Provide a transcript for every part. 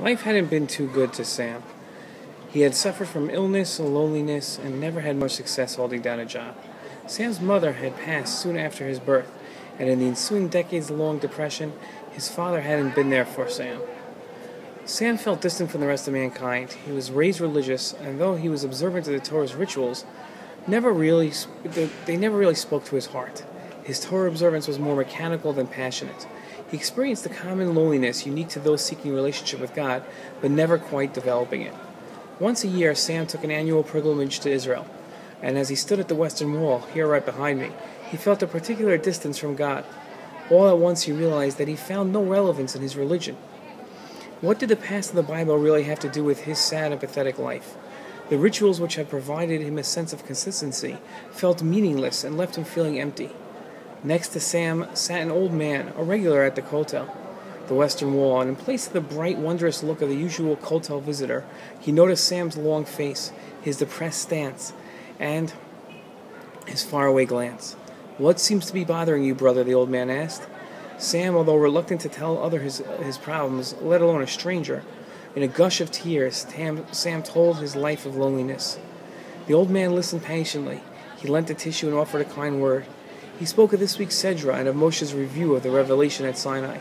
Life hadn't been too good to Sam. He had suffered from illness and loneliness and never had much success holding down a job. Sam's mother had passed soon after his birth, and in the ensuing decades-long depression, his father hadn't been there for Sam. Sam felt distant from the rest of mankind. He was raised religious, and though he was observant of the Torah's rituals, they never really spoke to his heart. His Torah observance was more mechanical than passionate. He experienced the common loneliness unique to those seeking a relationship with God, but never quite developing it. Once a year, Sam took an annual pilgrimage to Israel, and as he stood at the Western Wall, here right behind me, he felt a particular distance from God. All at once he realized that he found no relevance in his religion. What did the past of the Bible really have to do with his sad and pathetic life? The rituals which had provided him a sense of consistency felt meaningless and left him feeling empty. Next to Sam sat an old man, a regular at the kotel, the Western Wall, and in place of the bright, wondrous look of the usual kotel visitor, he noticed Sam's long face, his depressed stance, and his faraway glance. "What seems to be bothering you, brother?" the old man asked. Sam, although reluctant to tell others his problems, let alone a stranger, in a gush of tears, Sam told his life of loneliness. The old man listened patiently. He lent a tissue and offered a kind word. He spoke of this week's Sedra and of Moshe's review of the revelation at Sinai.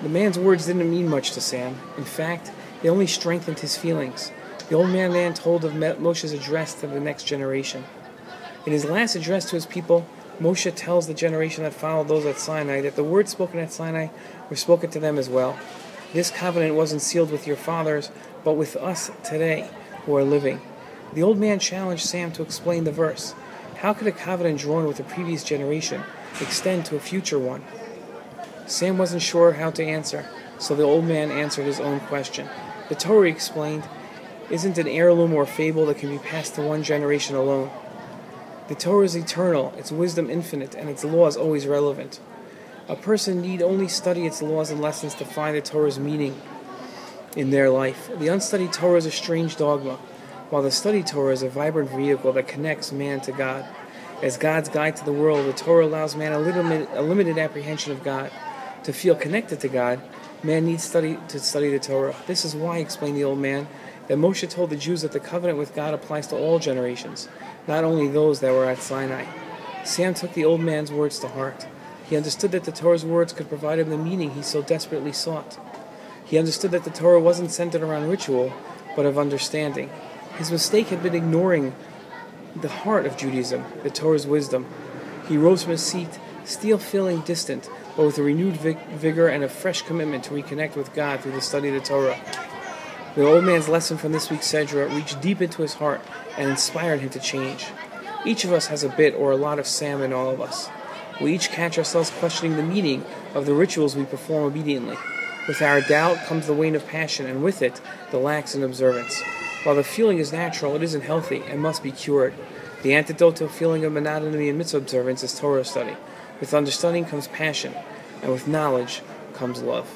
The man's words didn't mean much to Sam. In fact, they only strengthened his feelings. The old man then told of Moshe's address to the next generation. In his last address to his people, Moshe tells the generation that followed those at Sinai that the words spoken at Sinai were spoken to them as well. This covenant wasn't sealed with your fathers, but with us today, who are living. The old man challenged Sam to explain the verse. How could a covenant drawn with a previous generation extend to a future one? Sam wasn't sure how to answer, so the old man answered his own question. The Torah, explained, isn't an heirloom or fable that can be passed to one generation alone. The Torah is eternal, its wisdom infinite, and its laws always relevant. A person need only study its laws and lessons to find the Torah's meaning in their life. The unstudied Torah is a strange dogma, while the studied Torah is a vibrant vehicle that connects man to God. As God's guide to the world, the Torah allows man a limited apprehension of God. To feel connected to God, man needs to study the Torah. This is why, explained the old man, that Moshe told the Jews that the covenant with God applies to all generations, not only those that were at Sinai. Sam took the old man's words to heart. He understood that the Torah's words could provide him the meaning he so desperately sought. He understood that the Torah wasn't centered around ritual, but of understanding. His mistake had been ignoring the heart of Judaism, the Torah's wisdom. He rose from his seat, still feeling distant, but with a renewed vigor and a fresh commitment to reconnect with God through the study of the Torah. The old man's lesson from this week's Sedra reached deep into his heart and inspired him to change. Each of us has a bit or a lot of Sam in all of us. We each catch ourselves questioning the meaning of the rituals we perform obediently. With our doubt comes the wane of passion, and with it, the lax in observance. While the feeling is natural, it isn't healthy and must be cured. The antidote to a feeling of monotony in mitzvah observance is Torah study. With understanding comes passion, and with knowledge comes love.